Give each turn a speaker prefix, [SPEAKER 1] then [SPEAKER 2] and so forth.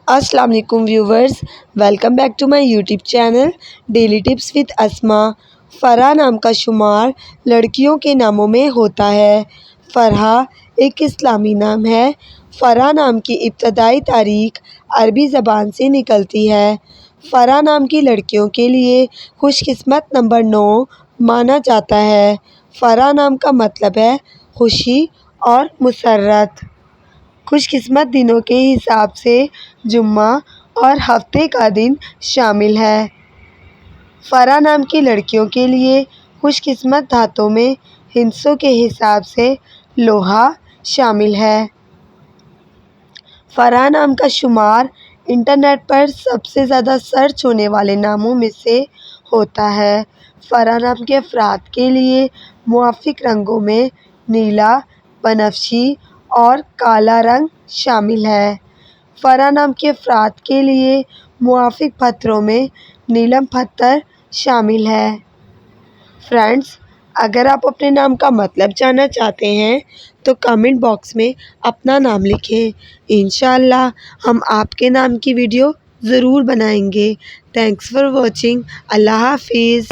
[SPEAKER 1] السلام علیکم viewers, welcome back to my YouTube channel daily tips with Asma. Farah نام کا شمار لڑکیوں کے ناموں میں ہوتا ہے۔ فرح ایک اسلامی نام ہے۔ فرح نام کی ابتدائی تاریخ عربی زبان سے نکلتی ہے۔ فرح نام کی لڑکیوں کے لیے خوش قسمت نمبر 9 مانا جاتا ہے۔ فرح نام کا مطلب ہے خوشی اور مسرت۔ خوش قسمت دنوں کے حساب سے جمعہ اور ہفتے کا دن شامل ہے۔ فرح نام کی لڑکیوں کے لیے خوش قسمت دھاتوں میں ہندسوں کے حساب سے لوہا شامل ہے۔ فرح نام کا شمار انٹرنیٹ پر سب سے زیادہ سرچ ہونے والے ناموں میں سے ہوتا ہے۔ فرح نام کے افراد کے لیے موافق رنگوں میں نیلا، بنفشی اور کالا رنگ شامل ہے۔ فرح نام کے افراد کے لیے موافق پتھروں میں نیلم پتھر شامل ہے۔ فرینڈز، اگر آپ اپنے نام کا مطلب جاننا چاہتے ہیں تو کامنٹ باکس میں اپنا نام لکھیں۔ انشاءاللہ ہم آپ کے نام کی ویڈیو ضرور بنائیں گے۔ Thanks for watching. اللہ حافظ۔